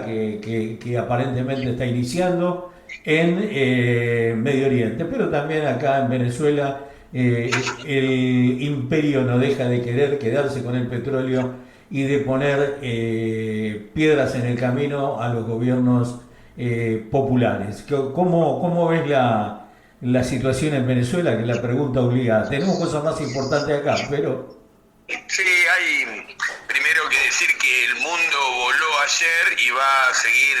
que aparentemente está iniciando en Medio Oriente, pero también acá en Venezuela el imperio no deja de querer quedarse con el petróleo y de poner piedras en el camino a los gobiernos populares. ¿Cómo ves la situación en Venezuela? Que es la pregunta obligada. Tenemos cosas más importantes acá, pero... Sí, hay primero que decir que el mundo voló ayer y va a seguir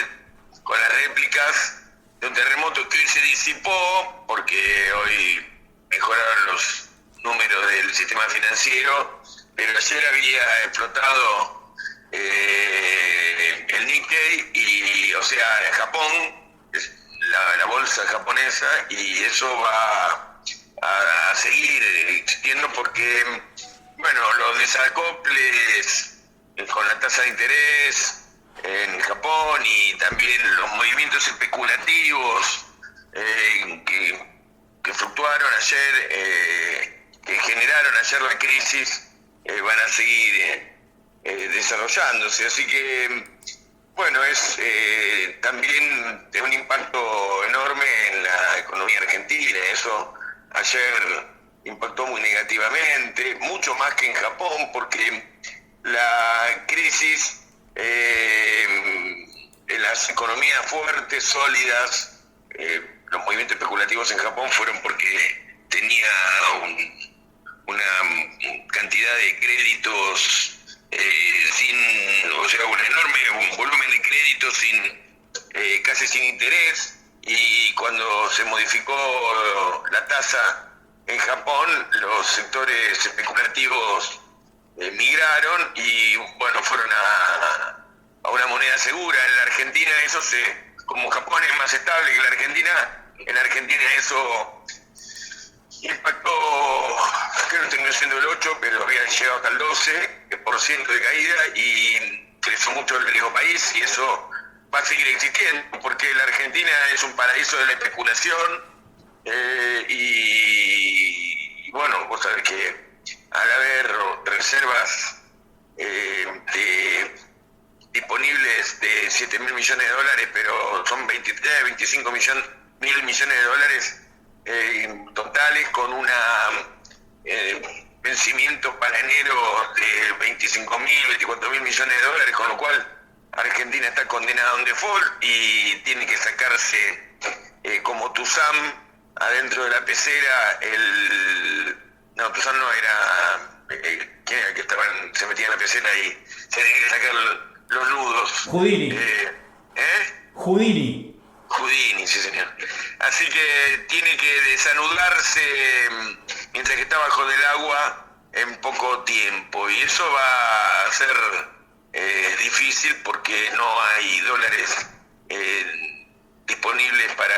con las réplicas de un terremoto que hoy se disipó porque hoy mejoraron los números del sistema financiero, pero ayer había explotado el Nikkei y, o sea, Japón, la bolsa japonesa, y eso va a seguir existiendo porque, bueno, los desacoples con la tasa de interés en Japón y también los movimientos especulativos que fluctuaron ayer, que generaron ayer la crisis, van a seguir desarrollándose. Así que, bueno, es también de un impacto enorme en la economía argentina. Eso ayer impactó muy negativamente, mucho más que en Japón, porque la crisis en las economías fuertes, sólidas, los movimientos especulativos en Japón fueron porque tenía una cantidad de créditos o sea, un enorme volumen de créditos casi sin interés, y cuando se modificó la tasa en Japón, los sectores especulativos migraron y, bueno, fueron a una moneda segura. En la Argentina como Japón es más estable que la Argentina, en Argentina eso impactó, creo que terminó siendo el 8, pero había llegado hasta el 12% de caída y creció mucho el riesgo país, y eso va a seguir existiendo porque la Argentina es un paraíso de la especulación, y bueno, vos sabés que al haber reservas disponibles de 7.000 millones de dólares, pero son 23, 25 mil millones de dólares totales, con un vencimiento para enero de 25.000, 24.000 millones de dólares, con lo cual Argentina está condenada a un default y tiene que sacarse como Tuzán adentro de la pecera. No, Tuzán no era... ¿quién era el que se metía en la pecera y se tenía que sacar los nudos? Houdini. Houdini. Houdini, sí señor. Así que tiene que desanudarse mientras que está bajo del agua en poco tiempo, y eso va a ser difícil porque no hay dólares disponibles para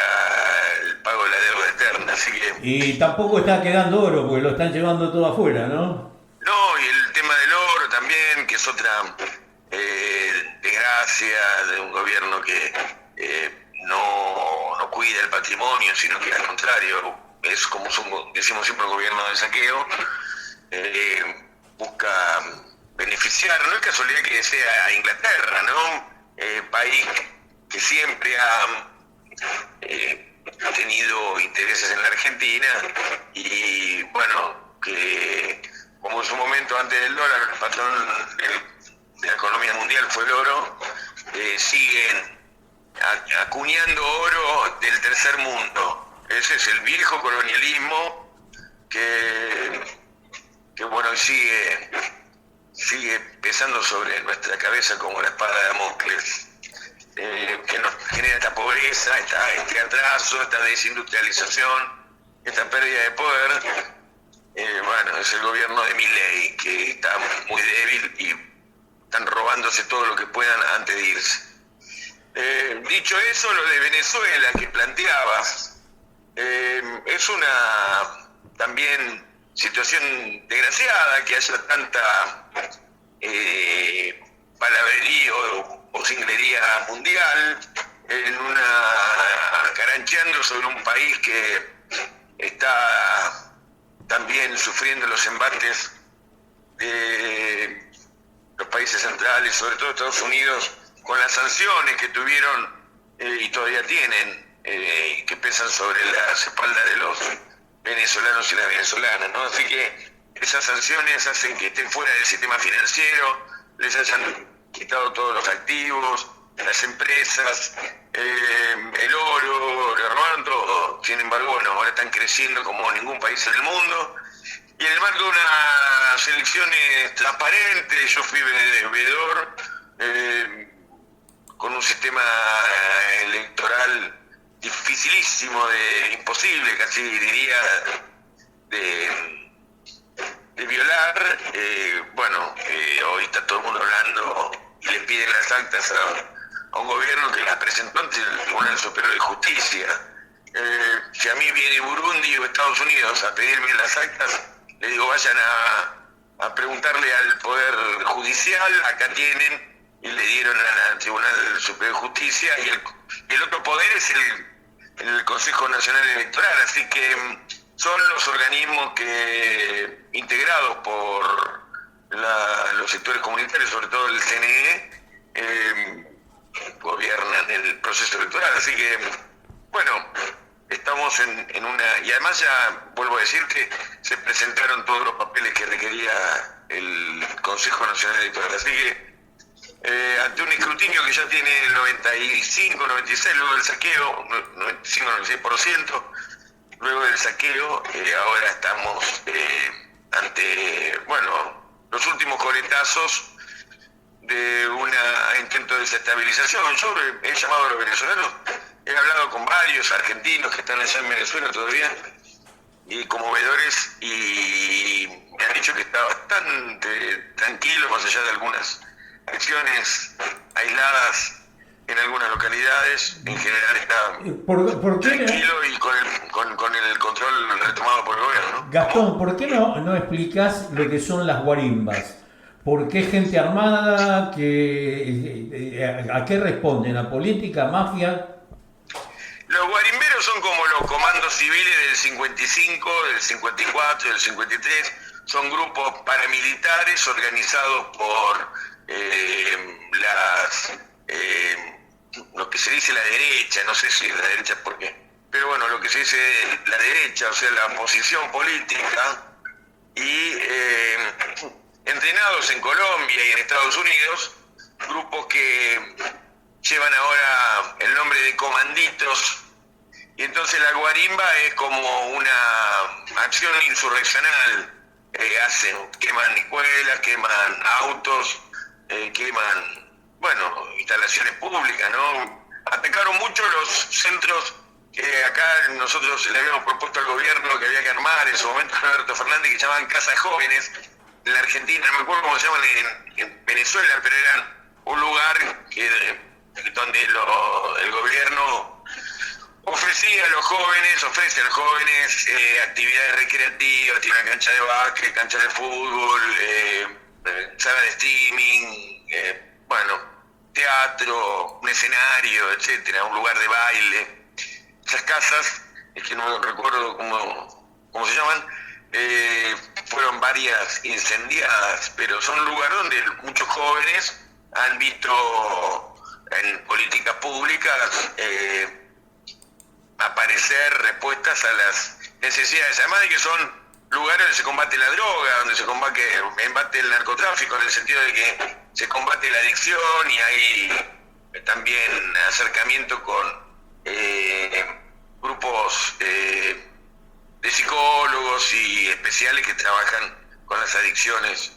el pago de la deuda eterna. Así que... Y tampoco está quedando oro porque lo están llevando todo afuera, ¿no? No, y el tema del oro también, que es otra desgracia de un gobierno que no cuida el patrimonio, sino que al contrario, es como decimos siempre, un gobierno de saqueo. Busca beneficiar, no es casualidad que sea Inglaterra, ¿no? País que siempre ha tenido intereses en la Argentina, y bueno, que como en su momento antes del dólar el patrón de la economía mundial fue el oro, siguen acuñando oro del tercer mundo. Ese es el viejo colonialismo que bueno, sigue pesando sobre nuestra cabeza como la espada de Damocles, que nos genera esta pobreza, este atraso, esta desindustrialización, esta pérdida de poder. Bueno, es el gobierno de Milei, que está muy débil y están robándose todo lo que puedan antes de irse. Dicho eso, lo de Venezuela que planteabas, es una también situación desgraciada que haya tanta palabrerío o singlería mundial carancheando sobre un país que está también sufriendo los embates de los países centrales, sobre todo Estados Unidos, con las sanciones que tuvieron y todavía tienen, que pesan sobre las espaldas de los venezolanos y las venezolanas, ¿no? Así que esas sanciones hacen que estén fuera del sistema financiero, les hayan quitado todos los activos, las empresas, el oro, le robaron todo. Sin embargo, bueno, ahora están creciendo como ningún país en el mundo. Y en el marco de unas elecciones transparentes, yo fui veedor, con un sistema electoral dificilísimo, imposible, casi diría, de violar. Hoy está todo el mundo hablando y le piden las actas a un gobierno que las presentó ante el Tribunal Superior de Justicia. Si a mí viene Burundi o Estados Unidos a pedirme las actas, le digo, vayan a preguntarle al Poder Judicial, acá tienen, y le dieron al Tribunal Superior de Justicia, y el otro poder es el Consejo Nacional Electoral, así que son los organismos que, integrados por los sectores comunitarios, sobre todo el CNE, gobiernan el proceso electoral. Así que, bueno, estamos en una... Y además ya vuelvo a decir que se presentaron todos los papeles que requería el Consejo Nacional Electoral. Así que, ante un escrutinio que ya tiene el 95, 96, luego del saqueo, 95, 96%, luego del saqueo, ahora estamos ante, los últimos coletazos de un intento de desestabilización. Yo he llamado a los venezolanos, he hablado con varios argentinos que están allá en Venezuela todavía, y como veedores, y me han dicho que está bastante tranquilo, más allá de algunas acciones aisladas en algunas localidades. En general está ¿Por qué tranquilo y con el control retomado por el gobierno, ¿no? Gastón, ¿por qué no explicás lo que son las guarimbas? ¿Por qué gente armada? ¿A qué responden? ¿A política, mafia? Los guarimberos son como los comandos civiles del 55, del 54, del 53. Son grupos paramilitares organizados por lo que se dice la derecha, no sé si la derecha por qué, pero bueno, lo que se dice la derecha, o sea, la oposición política, y entrenados en Colombia y en Estados Unidos, grupos que llevan ahora el nombre de comanditos, y entonces la guarimba es como una acción insurreccional. Queman escuelas, queman autos, queman, instalaciones públicas, ¿no? Atacaron mucho los centros que acá nosotros le habíamos propuesto al gobierno que había que armar en su momento, Alberto Fernández, que llamaban casas jóvenes. En la Argentina, no me acuerdo cómo se llaman en Venezuela, pero eran un lugar donde el gobierno ofrece a los jóvenes actividades recreativas, tiene una cancha de básquet, cancha de fútbol, sala de streaming, teatro, un escenario, etcétera, un lugar de baile. Esas casas, es que no recuerdo cómo se llaman, fueron varias incendiadas, pero son un lugar donde muchos jóvenes han visto en políticas públicas aparecer respuestas a las necesidades, además de que son lugares donde se combate la droga, donde se combate el narcotráfico, en el sentido de que se combate la adicción, y hay también acercamiento con grupos de psicólogos y especiales que trabajan con las adicciones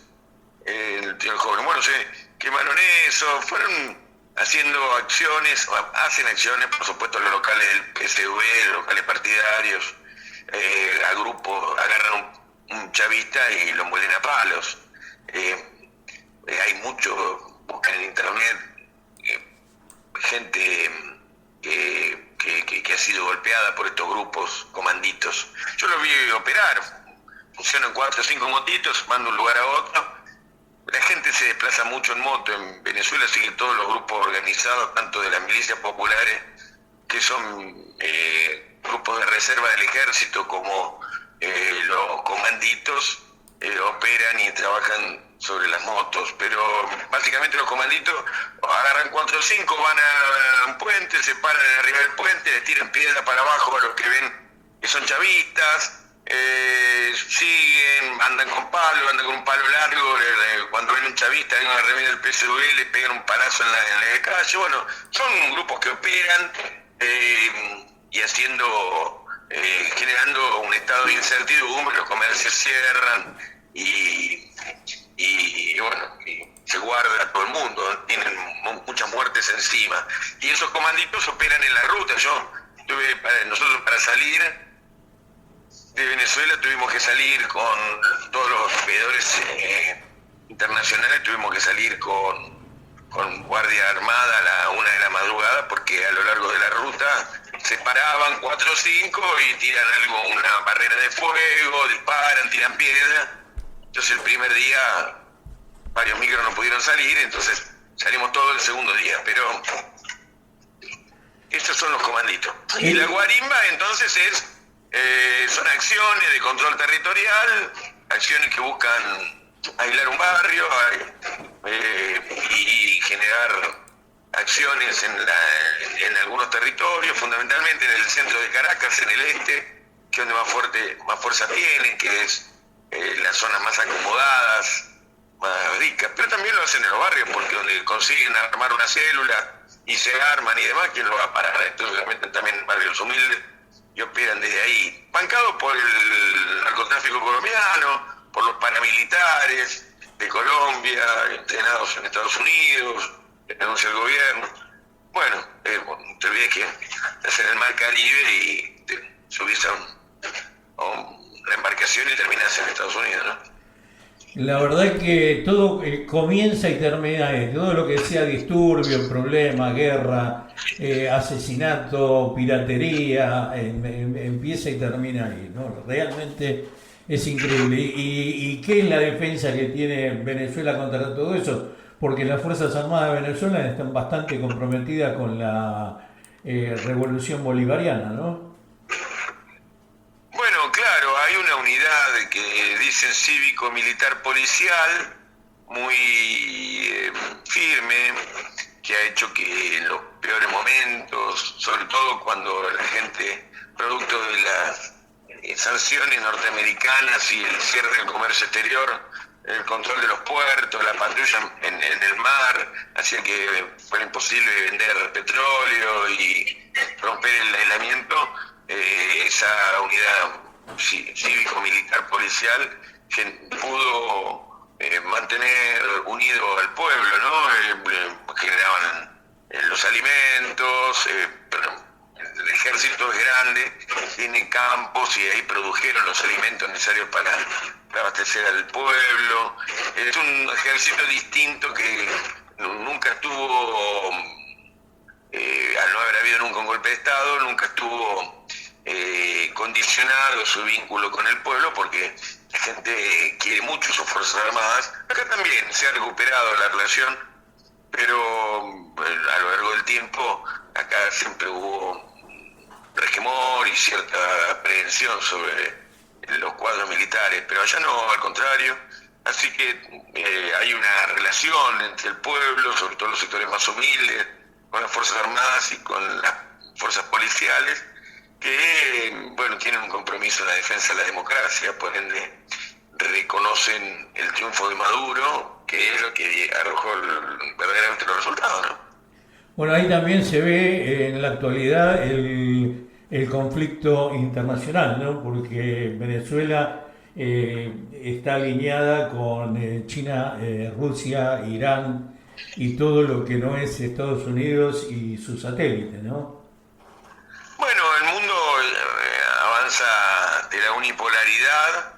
en el joven. Bueno, se quemaron eso, fueron haciendo acciones, hacen acciones, por supuesto, los locales del PSV, los locales partidarios, a grupos, agarran un chavista y lo muelen a palos. Hay mucho, buscan en internet, gente que ha sido golpeada por estos grupos comanditos. Yo los vi operar, funcionan 4 o 5 motitos, van de un lugar a otro. La gente se desplaza mucho en moto en Venezuela, así que todos los grupos organizados, tanto de las milicias populares, que son grupos de reserva del ejército, como los comanditos, operan y trabajan sobre las motos, pero básicamente los comanditos agarran 4 o 5, van a un puente, se paran arriba del puente, le tiran piedra para abajo a los que ven que son chavistas, siguen, andan con un palo largo, cuando ven un chavista en una remera del PSV le pegan un palazo en la calle. Bueno, son grupos que operan y generando un estado de incertidumbre, los comercios cierran y bueno, y se guarda a todo el mundo, tienen muchas muertes encima. Y esos comanditos operan en la ruta. Nosotros para salir de Venezuela tuvimos que salir con todos los veedores internacionales, tuvimos que salir con guardia armada a la 1 de la madrugada, porque a lo largo de la ruta se paraban 4 o 5 y tiran una barrera de fuego, disparan, tiran piedra. Entonces el primer día varios micros no pudieron salir, entonces salimos todo el segundo día, pero estos son los comanditos. Y la guarimba entonces son acciones de control territorial, acciones que buscan aislar un barrio y generar acciones en algunos territorios, fundamentalmente en el centro de Caracas, en el este, que es donde más fuerza tienen, que es las zonas más acomodadas, más ricas, pero también lo hacen en los barrios, porque donde consiguen armar una célula y se arman y demás, ¿quién lo va a parar? Entonces se meten también en barrios humildes y operan desde ahí, bancados por el narcotráfico colombiano, por los paramilitares de Colombia, entrenados en Estados Unidos, denuncia el gobierno. Bueno, te olvides que estás en el Mar Caribe y te subís a una embarcación y terminás en Estados Unidos, ¿no? La verdad es que todo comienza y termina ahí. Todo lo que sea disturbio, problema, guerra, asesinato, piratería, empieza y termina ahí, ¿no? Realmente es increíble. ¿Y qué es la defensa que tiene Venezuela contra todo eso? Porque las Fuerzas Armadas de Venezuela están bastante comprometidas con la revolución bolivariana, ¿no? Bueno, claro, hay una unidad que dicen cívico-militar policial muy firme, que ha hecho que en los peores momentos, sobre todo cuando la gente, producto de las sanciones norteamericanas y el cierre del comercio exterior, el control de los puertos, la patrulla en el mar, hacía que fuera imposible vender petróleo y romper el aislamiento. Esa unidad cívico-militar policial pudo mantener unido al pueblo, ¿no? Generaban los alimentos, el ejército es grande, tiene campos y ahí produjeron los alimentos necesarios para abastecer al pueblo. Es un ejército distinto que nunca estuvo, al no haber habido nunca un golpe de Estado, nunca estuvo condicionado su vínculo con el pueblo, porque la gente quiere mucho sus Fuerzas Armadas. Acá también se ha recuperado la relación, pero a lo largo del tiempo acá siempre hubo resquemor y cierta aprehensión sobre los cuadros militares, pero allá no, al contrario. Así que hay una relación entre el pueblo, sobre todo los sectores más humildes, con las Fuerzas Armadas y con las fuerzas policiales, que bueno, tienen un compromiso en la defensa de la democracia, por ende reconocen el triunfo de Maduro, que es lo que arrojó verdaderamente los resultados, ¿no? Bueno, ahí también se ve en la actualidad el conflicto internacional, ¿no? Porque Venezuela está alineada con China, Rusia, Irán y todo lo que no es Estados Unidos y sus satélites, ¿no? Bueno, el mundo avanza de la unipolaridad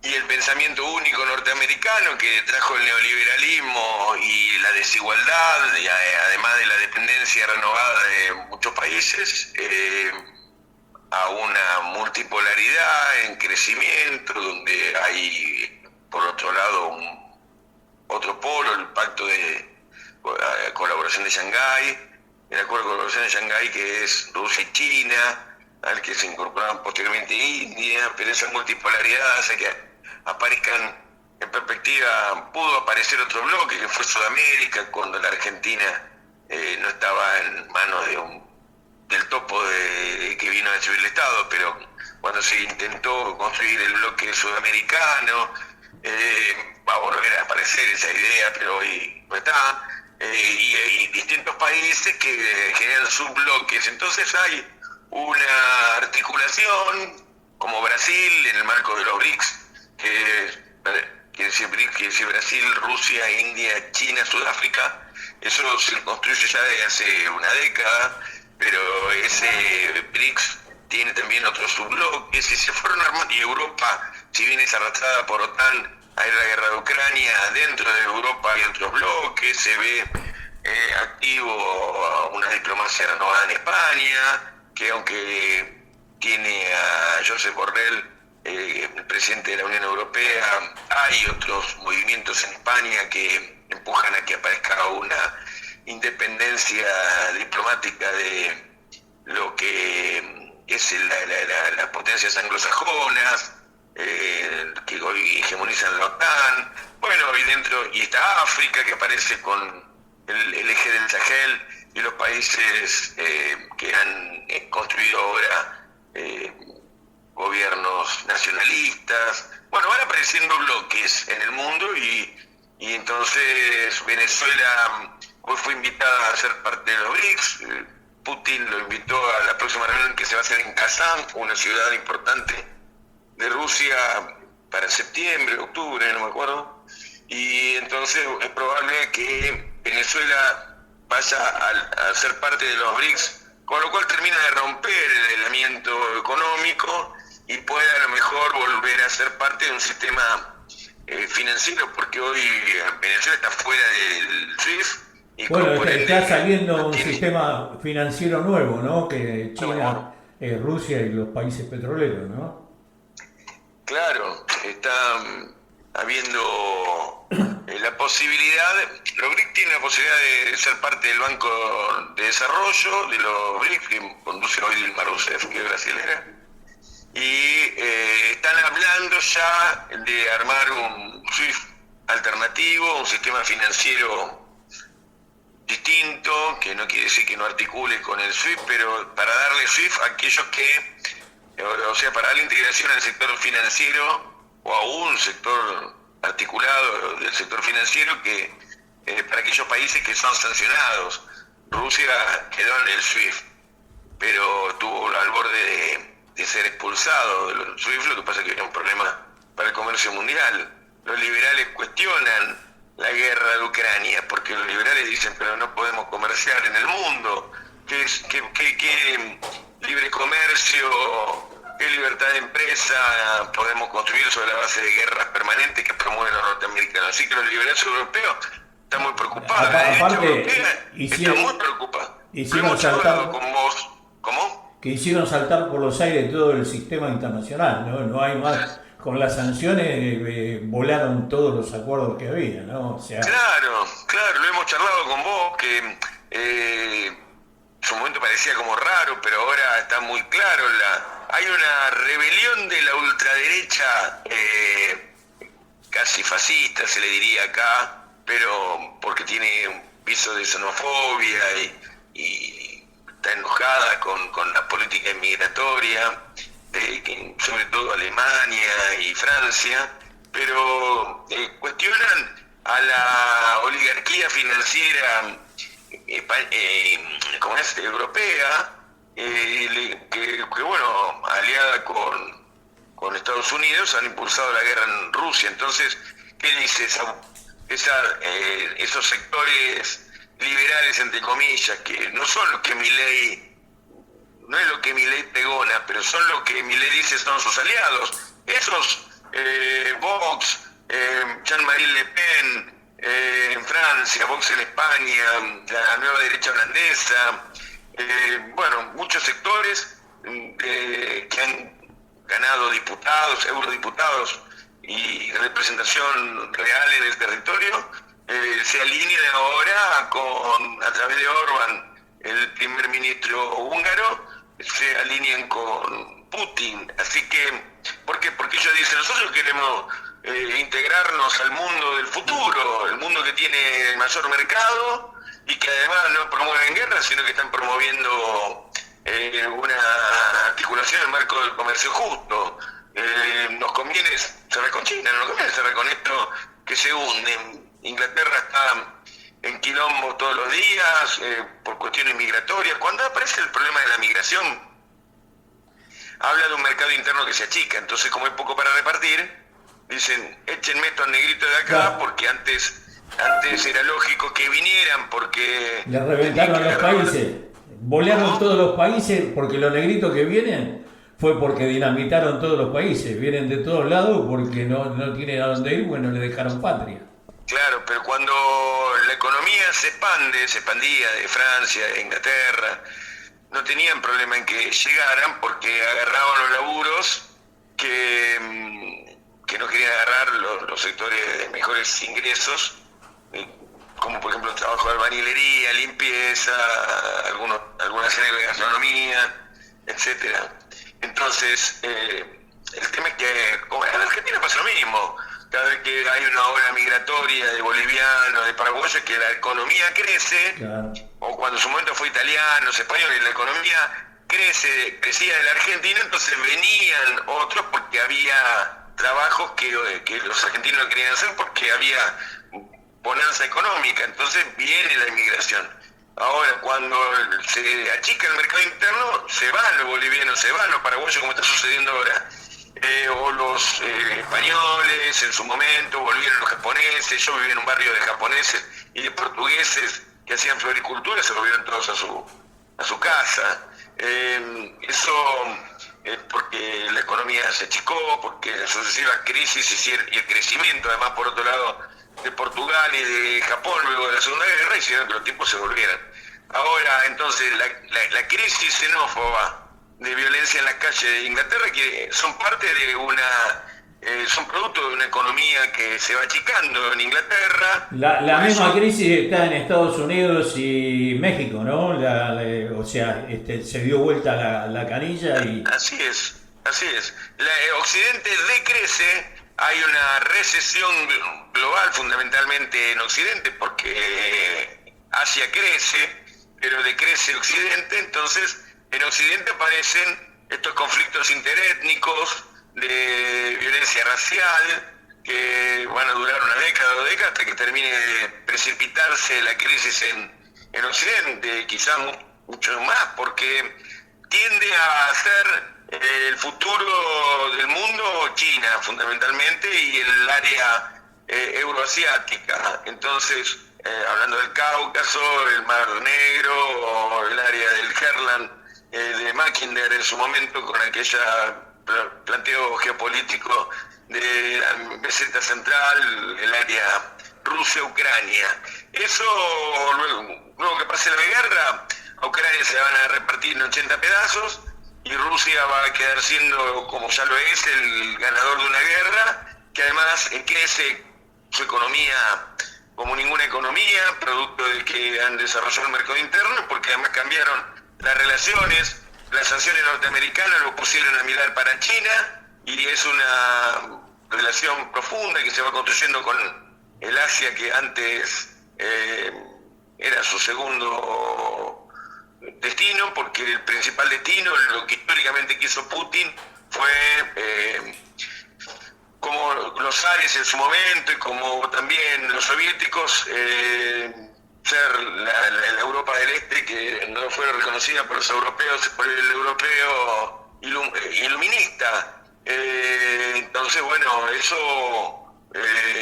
y el pensamiento único norteamericano que trajo el neoliberalismo y la desigualdad, y además de la dependencia renovada de muchos países, a una multipolaridad en crecimiento, donde hay, por otro lado, otro polo, el pacto de colaboración de Shanghái, el acuerdo de colaboración de Shanghái, que es Rusia y China, al que se incorporaron posteriormente India, pero esa multipolaridad hace que aparezcan en perspectiva. Pudo aparecer otro bloque que fue Sudamérica, cuando la Argentina no estaba en manos del topo que vino a destruir el Estado, pero cuando se intentó construir el bloque sudamericano, va a volver a aparecer esa idea, pero hoy no está, y distintos países que generan subbloques. Entonces hay una articulación, como Brasil, en el marco de los BRICS, quiere decir Brasil, Rusia, India, China, Sudáfrica. Eso se construye ya desde hace una década, pero ese BRICS tiene también otros subbloques y se fueron armando. Y Europa, si bien es arrastrada por OTAN, hay la guerra de Ucrania, dentro de Europa hay otros bloques, se ve activo una diplomacia renovada en España, que aunque tiene a Josep Borrell, el presidente de la Unión Europea, hay otros movimientos en España que empujan a que aparezca una independencia diplomática de lo que es las potencias anglosajonas, que hoy hegemonizan la OTAN. Bueno, y está África, que aparece con el eje del Sahel, y los países que han construido ahora gobiernos nacionalistas. Bueno, van apareciendo bloques en el mundo, y entonces Venezuela hoy fue invitada a ser parte de los BRICS. Putin lo invitó a la próxima reunión que se va a hacer en Kazán, una ciudad importante de Rusia, para septiembre, octubre, no me acuerdo. Y entonces es probable que Venezuela vaya a ser parte de los BRICS, con lo cual termina de romper el aislamiento económico y puede a lo mejor volver a ser parte de un sistema financiero, porque hoy Venezuela está fuera del SWIFT. Bueno, está saliendo un sistema financiero nuevo, ¿no? Que China, Rusia y los países petroleros, ¿no? Claro, está habiendo la posibilidad, los BRICS tienen la posibilidad de ser parte del Banco de Desarrollo de los BRICS, que conduce hoy Dilma Rousseff, que es brasilera, y están hablando ya de armar un SWIFT alternativo, un sistema financiero distinto, que no quiere decir que no articule con el SWIFT, pero para darle SWIFT a aquellos que, o sea, para darle integración al sector financiero o a un sector articulado del sector financiero, que para aquellos países que son sancionados. Rusia quedó en el SWIFT, pero estuvo al borde de ser expulsado del SWIFT. Lo que pasa es que había un problema para el comercio mundial. Los liberales cuestionan la guerra de Ucrania, porque los liberales dicen, pero no podemos comerciar en el mundo, ¿qué libre comercio, qué libertad de empresa podemos construir sobre la base de guerras permanentes que promueven los norteamericanos? Así que los liberales europeos están muy preocupados, la derecha europea está muy preocupada. Hemos hablado con vos, ¿cómo? Que hicieron saltar por los aires todo el sistema internacional, no hay más. Con las sanciones volaron todos los acuerdos que había, ¿no? O sea... Claro, lo hemos charlado con vos, que en su momento parecía como raro, pero ahora está muy claro. Hay una rebelión de la ultraderecha, casi fascista se le diría acá, pero porque tiene un piso de xenofobia y está enojada con la política inmigratoria, sobre todo Alemania y Francia, pero cuestionan a la oligarquía financiera como es europea, que bueno, aliada con Estados Unidos, han impulsado la guerra en Rusia. Entonces, ¿qué dice esos sectores liberales, entre comillas, que no son los que Milei, no es lo que Milei pregona, pero son lo que Milei dice son sus aliados? Esos Vox, Jean-Marie Le Pen en Francia, Vox en España, la nueva derecha holandesa, bueno, muchos sectores que han ganado diputados, eurodiputados y representación real en el territorio, se alinean ahora a través de Orbán, el primer ministro húngaro, se alinean con Putin. Así que, ¿por qué? Porque ellos dicen, nosotros queremos integrarnos al mundo del futuro, el mundo que tiene el mayor mercado y que además no promueven guerra, sino que están promoviendo una articulación en el marco del comercio justo. Nos conviene cerrar con China, no nos conviene cerrar con esto que se hunde. Inglaterra está en quilombo todos los días por cuestiones migratorias. Cuando aparece el problema de la migración, habla de un mercado interno que se achica. Entonces, como hay poco para repartir, dicen, échenme estos negritos de acá, porque antes era lógico que vinieran, porque... Le reventaron los países, bolearon todos los países, porque los negritos que vienen fue porque dinamitaron todos los países, vienen de todos lados porque no tienen a dónde ir, bueno, le dejaron patria. Claro, pero cuando la economía se expandía de Francia, de Inglaterra, no tenían problema en que llegaran porque agarraban los laburos que no querían agarrar los sectores de mejores ingresos, como por ejemplo el trabajo de albañilería, limpieza, algunas áreas de gastronomía, etcétera. Entonces, el tema es que en Argentina pasa lo mismo. Cada vez que hay una ola migratoria de bolivianos, de paraguayos, que la economía crece, claro. O cuando en su momento fue italianos, españoles, la economía crecía de la Argentina, entonces venían otros porque había trabajos que los argentinos no querían hacer porque había bonanza económica, entonces viene la inmigración. Ahora, cuando se achica el mercado interno, se van los bolivianos, se van los paraguayos, como está sucediendo ahora. O los españoles en su momento, volvieron los japoneses. Yo vivía en un barrio de japoneses y de portugueses que hacían floricultura, se volvieron todos a su casa. Eso es porque la economía se achicó, porque las sucesivas crisis y el crecimiento, además, por otro lado, de Portugal y de Japón luego de la Segunda Guerra, hicieron que los tiempos se volvieran. Ahora, entonces, la crisis xenófoba de violencia en las calles de Inglaterra, que son parte de son producto de una economía que se va achicando en Inglaterra. La misma crisis está en Estados Unidos y México, ¿no? O sea, se dio vuelta la canilla y... Así es. Occidente decrece, hay una recesión global fundamentalmente en Occidente, porque Asia crece, pero decrece Occidente, entonces... En Occidente aparecen estos conflictos interétnicos de violencia racial que van a durar una década o 2 décadas hasta que termine de precipitarse la crisis en Occidente, quizás mucho más, porque tiende a ser el futuro del mundo China fundamentalmente y el área euroasiática. Entonces, hablando del Cáucaso, el Mar Negro o el área del Herland, de Mackinder en su momento con aquella planteo geopolítico de la meseta central, el área Rusia-Ucrania. Eso, luego que pase la guerra, a Ucrania se van a repartir en 80 pedazos y Rusia va a quedar siendo, como ya lo es, el ganador de una guerra, que además crece su economía como ninguna economía, producto de que han desarrollado el mercado interno, porque además cambiaron las relaciones, las sanciones norteamericanas lo pusieron a mirar para China y es una relación profunda que se va construyendo con el Asia que antes era su segundo destino, porque el principal destino, lo que históricamente quiso Putin, fue como los zares en su momento y como también los soviéticos, ser la Europa del Este, que no fue reconocida por los europeos, por el europeo iluminista. Entonces, bueno, eso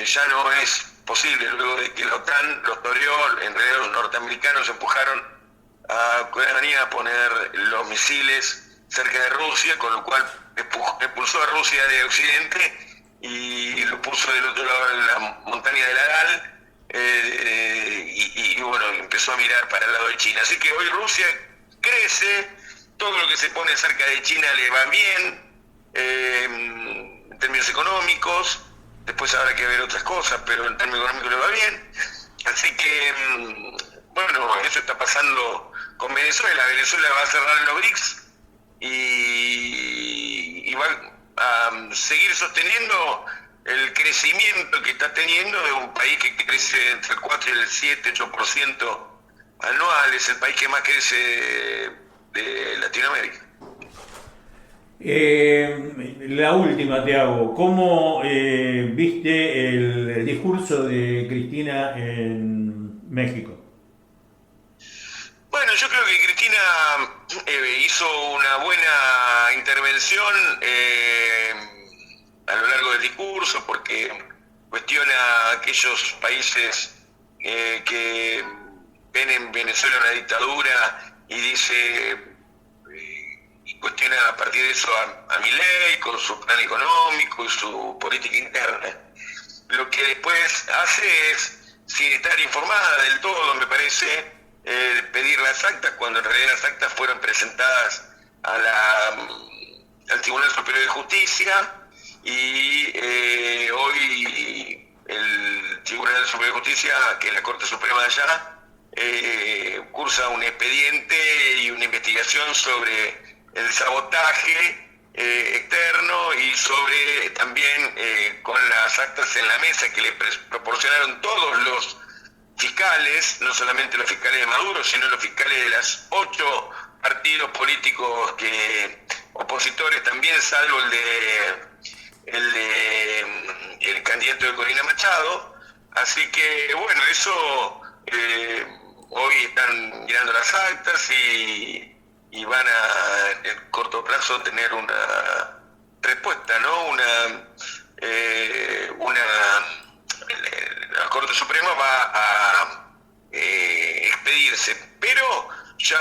ya no es posible, luego de que la OTAN los toreó. En realidad los norteamericanos empujaron a Ucrania a poner los misiles cerca de Rusia, con lo cual expulsó a Rusia de Occidente y lo puso del otro lado de la montaña del Aral. Y bueno, empezó a mirar para el lado de China. Así que hoy Rusia crece, todo lo que se pone cerca de China le va bien, en términos económicos. Después habrá que ver otras cosas, pero en términos económicos le va bien. Así que, bueno, eso está pasando con Venezuela. Venezuela va a cerrar en los BRICS y va a seguir sosteniendo el crecimiento que está teniendo de un país que crece entre el 4 y el 7, 8% anual. Es el país que más crece de Latinoamérica. La última te hago. ¿Cómo viste el discurso de Cristina en México? Bueno, yo creo que Cristina hizo una buena intervención a lo largo del discurso, porque cuestiona a aquellos países que ven en Venezuela una dictadura y dice, y cuestiona a partir de eso a Milei con su plan económico y su política interna. Lo que después hace es, sin estar informada del todo, me parece, pedir las actas, cuando en realidad las actas fueron presentadas al Tribunal Superior de Justicia, y hoy el Tribunal Superior de Justicia, que es la Corte Suprema de allá, cursa un expediente y una investigación sobre el sabotaje externo, y sobre también con las actas en la mesa que le proporcionaron todos los fiscales, no solamente los fiscales de Maduro, sino los fiscales de las 8 partidos políticos opositores también, salvo el candidato de Corina Machado. Así que bueno, eso hoy están mirando las actas y van a en corto plazo tener una respuesta, ¿no? La Corte Suprema va a expedirse, pero ya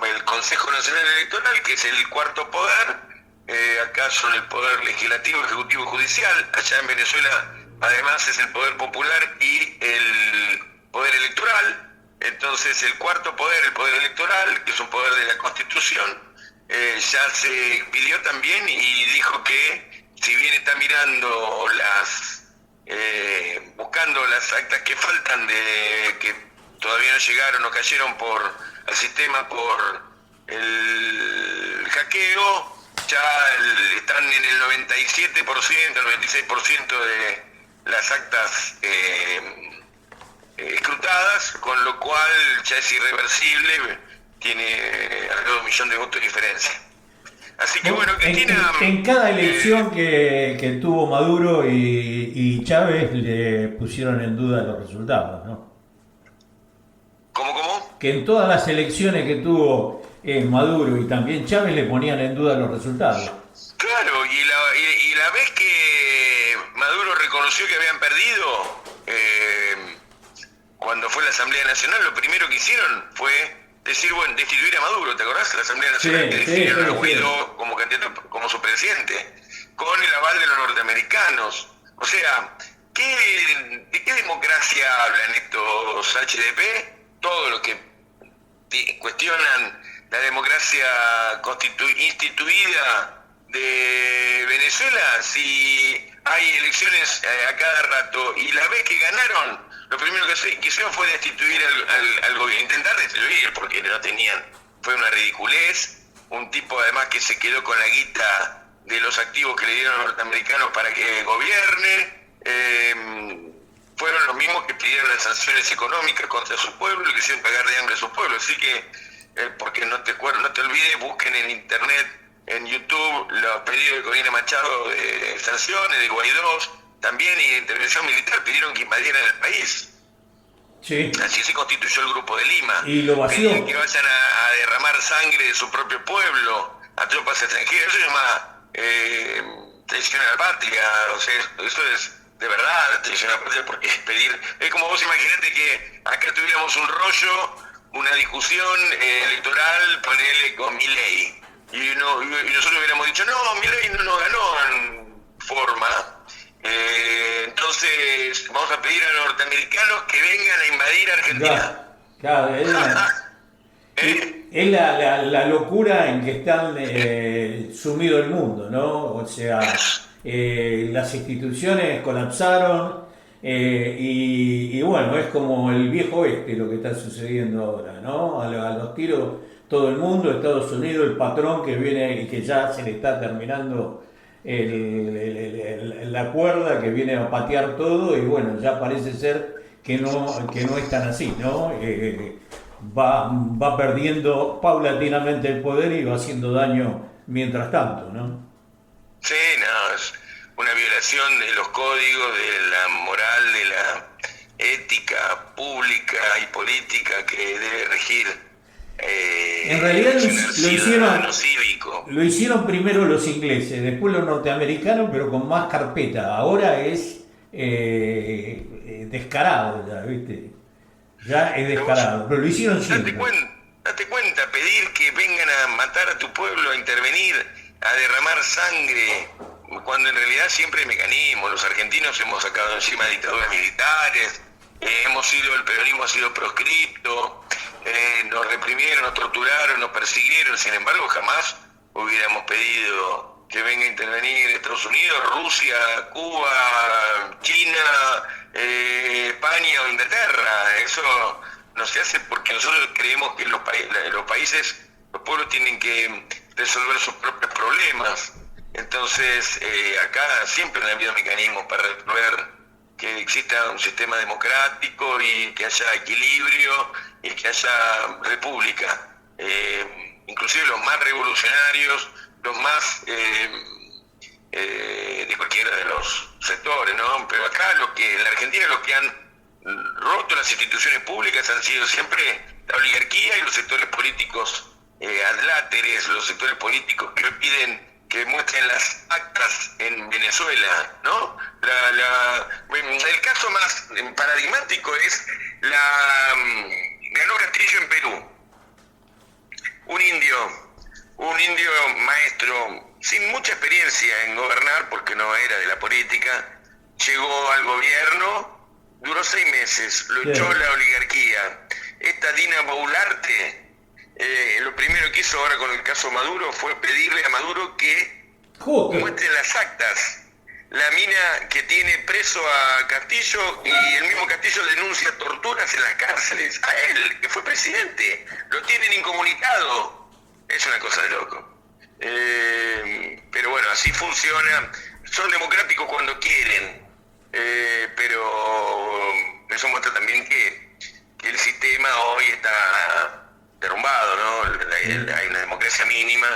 el Consejo Nacional Electoral, que es el cuarto poder, acá son el poder legislativo, ejecutivo y judicial, allá en Venezuela además es el poder popular y el poder electoral. Entonces el cuarto poder, el poder electoral, que es un poder de la Constitución, ya se pidió también y dijo que, si bien está mirando buscando las actas que faltan, que todavía no llegaron o cayeron al sistema por el hackeo, ya están en el 97%, 96% de las actas escrutadas, con lo cual ya es irreversible, tiene alrededor de 1 millón de votos de diferencia. Así que bueno, Cristina... En cada elección que tuvo Maduro y Chávez le pusieron en duda los resultados, ¿no? ¿Cómo? Que en todas las elecciones que tuvo Maduro y también Chávez le ponían en duda los resultados. Claro, y la vez que Maduro reconoció que habían perdido, cuando fue la Asamblea Nacional, lo primero que hicieron fue decir, bueno, destituir a Maduro. ¿Te acordás? La Asamblea Nacional, que decidieron a Guaidó como candidato, como su presidente, con el aval de los norteamericanos. O sea, ¿de qué democracia hablan estos HDP? Todos los que cuestionan la democracia instituida de Venezuela, si hay elecciones a cada rato, y la vez que ganaron, lo primero que hicieron fue destituir al gobierno, intentar destituir, porque no tenían, fue una ridiculez, un tipo además que se quedó con la guita de los activos que le dieron los norteamericanos para que gobierne. Fueron los mismos que pidieron las sanciones económicas contra su pueblo y que hicieron cagar de hambre a su pueblo. Así que, porque no te olvides, busquen en internet, en YouTube, los pedidos de Corina Machado de sanciones, de Guaidó, también, y de intervención militar, pidieron que invadieran el país. Sí. Así se constituyó el Grupo de Lima. Y lo vació. Pedían que vayan a derramar sangre de su propio pueblo a tropas extranjeras. Eso se llama traición a la patria. O sea, eso es de verdad traición a la patria, porque es pedir... Es como vos imaginate que acá tuviéramos un rollo, una discusión electoral, ponele con Milei. Y nosotros hubiéramos dicho, no, Milei no nos ganó en forma. Entonces vamos a pedir a los norteamericanos que vengan a invadir Argentina. Claro, es la locura en que están sumido el mundo, ¿no? O sea, las instituciones colapsaron, y bueno, es como el viejo oeste lo que está sucediendo ahora, ¿no? A los tiros todo el mundo, Estados Unidos, el patrón que viene y que ya se le está terminando la cuerda que viene a patear todo y bueno, ya parece ser que no es tan así, ¿no? Va perdiendo paulatinamente el poder y va haciendo daño mientras tanto, ¿no? Sí, no, es una violación de los códigos, de la moral, de la ética pública y política que debe regir En realidad cívico. lo hicieron primero los ingleses, después los norteamericanos, pero con más carpeta. Ahora es descarado ya, ¿viste? Ya es descarado, pero lo hicieron siempre. Date cuenta, pedir que vengan a matar a tu pueblo, a intervenir, a derramar sangre, cuando en realidad siempre hay mecanismos. Los argentinos hemos sacado encima dictaduras militares, el peronismo ha sido proscripto, nos reprimieron, nos torturaron, nos persiguieron, sin embargo jamás hubiéramos pedido que venga a intervenir Estados Unidos, Rusia, Cuba, China, España o Inglaterra. Eso no se hace porque nosotros creemos que los pueblos tienen que resolver sus propios problemas. Entonces, acá siempre han habido mecanismos para resolver, que exista un sistema democrático y que haya equilibrio y que haya república. Inclusive los más revolucionarios, los más de cualquiera de los sectores, ¿no? Pero acá en la Argentina los que han roto las instituciones públicas han sido siempre la oligarquía y los sectores políticos adláteres, los sectores políticos que piden que muestren las actas en Venezuela, ¿no? El caso más paradigmático es ganó Castillo en Perú, un indio maestro sin mucha experiencia en gobernar porque no era de la política, llegó al gobierno, duró 6 meses, lo echó la oligarquía. Esta Dina Boluarte, lo primero que hizo ahora con el caso Maduro fue pedirle a Maduro que muestre las actas. La mina que tiene preso a Castillo, y el mismo Castillo denuncia torturas en las cárceles a él, que fue presidente, lo tienen incomunicado. Es una cosa de loco. Pero bueno, así funciona. Son democráticos cuando quieren, pero eso muestra también que el sistema hoy está derrumbado, ¿no? Hay una democracia mínima.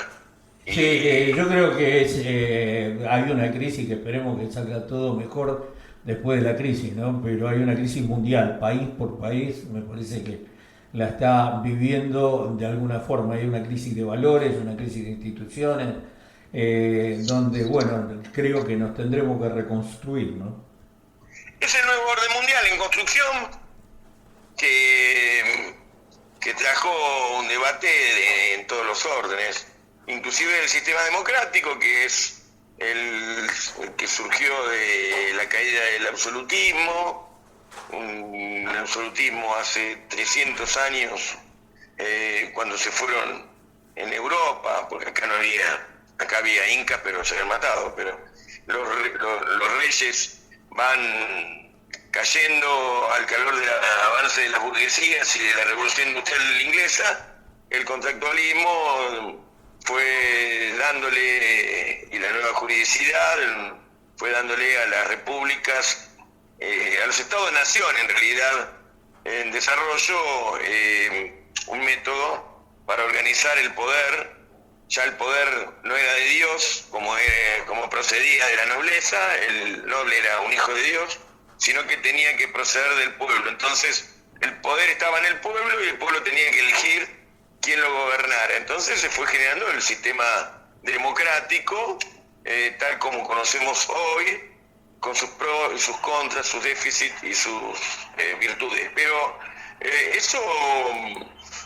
Sí, yo creo que hay una crisis que esperemos que salga todo mejor después de la crisis, ¿no? Pero hay una crisis mundial, país por país, me parece que la está viviendo de alguna forma. Hay una crisis de valores, una crisis de instituciones, donde, bueno, creo que nos tendremos que reconstruir, ¿no? Es el nuevo orden mundial en construcción que trajo un debate en todos los órdenes, inclusive el sistema democrático, que es el que surgió de la caída del absolutismo, un absolutismo hace 300 años, cuando se fueron en Europa, porque acá había incas, pero se habían matado, pero los reyes van cayendo al calor del avance de las burguesías y de la revolución industrial inglesa. El contractualismo fue dándole, y la nueva juridicidad fue dándole a las repúblicas, a los estados-nación en realidad, en desarrollo, un método para organizar el poder. Ya el poder no era de Dios, como procedía de la nobleza, el noble era un hijo de Dios, sino que tenía que proceder del pueblo. Entonces, el poder estaba en el pueblo y el pueblo tenía que elegir quién lo gobernara. Entonces se fue generando el sistema democrático, tal como conocemos hoy, con sus pros y sus contras, sus déficits y sus virtudes. Pero eso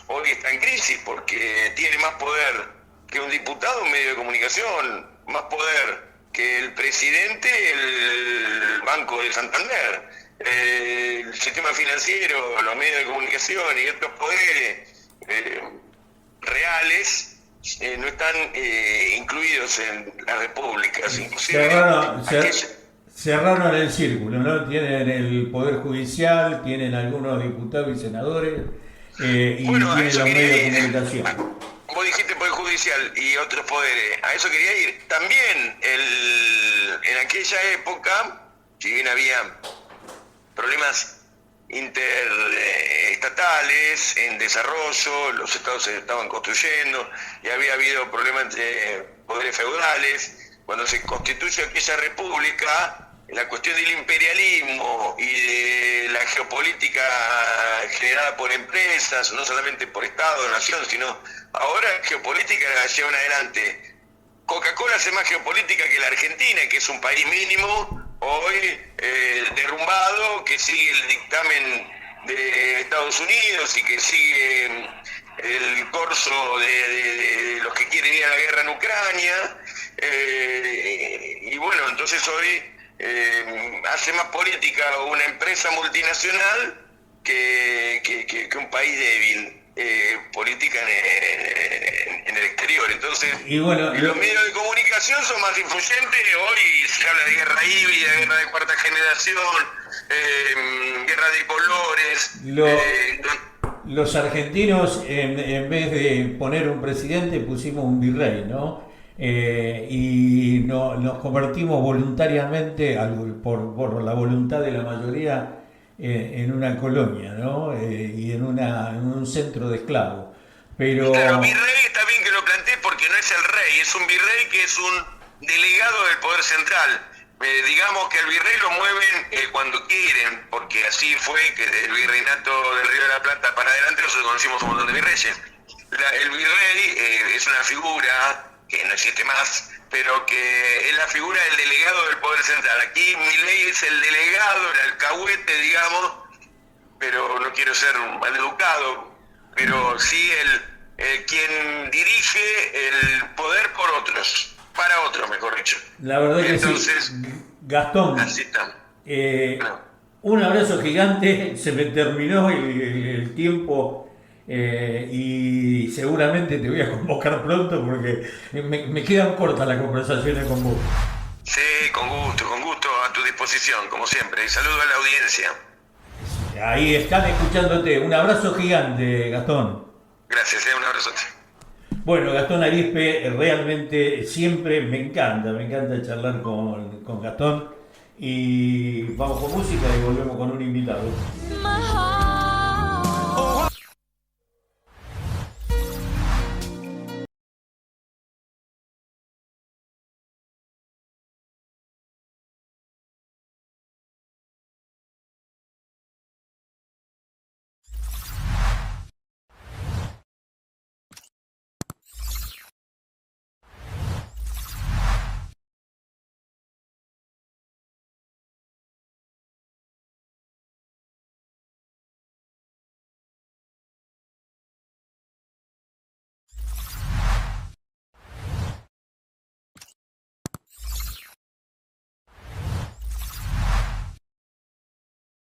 hoy está en crisis porque tiene más poder que un diputado, un medio de comunicación, más poder que el presidente, el Banco de Santander, el sistema financiero, los medios de comunicación y otros poderes reales no están incluidos en las repúblicas. Inclusive cerraron el círculo, ¿no? Tienen el Poder Judicial, tienen algunos diputados y senadores, y tienen los medios de comunicación. Vos dijiste Poder Judicial. judicial y otros poderes, a eso quería ir. También en aquella época, si bien había problemas interestatales en desarrollo, los estados se estaban construyendo y había habido problemas entre poderes feudales, cuando se constituye aquella república, la cuestión del imperialismo y de la geopolítica generada por empresas, no solamente por Estado, nación, sino ahora geopolítica llevan adelante. Coca-Cola hace más geopolítica que la Argentina, que es un país mínimo, hoy derrumbado, que sigue el dictamen de Estados Unidos y que sigue el corso de los que quieren ir a la guerra en Ucrania. Y bueno, entonces hoy hace más política una empresa multinacional que un país débil, política en el exterior. Entonces, y bueno, los medios de comunicación son más influyentes. Hoy se habla de guerra híbrida, guerra de cuarta generación, guerra de colores. Los argentinos, en vez de poner un presidente, pusimos un virrey, ¿no? Y nos convertimos voluntariamente, por la voluntad de la mayoría, en una colonia, ¿no? Y en un centro de esclavos. Pero claro, virrey está bien que lo planteé porque no es el rey, es un virrey que es un delegado del poder central. Digamos que el virrey lo mueven cuando quieren, porque así fue que del virreinato del Río de la Plata para adelante nosotros conocimos un montón de virreyes. El virrey es una figura que no existe más, pero que es la figura del delegado del poder central. Aquí Milei es el delegado, el alcahuete, digamos, pero no quiero ser maleducado, pero sí quien dirige el poder por otros, para otros, mejor dicho. La verdad que entonces, sí. Gastón, así está. un abrazo gigante, se me terminó el tiempo. Y seguramente te voy a convocar pronto porque me quedan cortas las conversaciones con vos. Sí, con gusto, a tu disposición, como siempre. Y saludo a la audiencia. Ahí están escuchándote. Un abrazo gigante, Gastón. Gracias, un abrazote. Bueno, Gastón Arizpe, realmente siempre me encanta charlar con Gastón. Y vamos con música y volvemos con un invitado.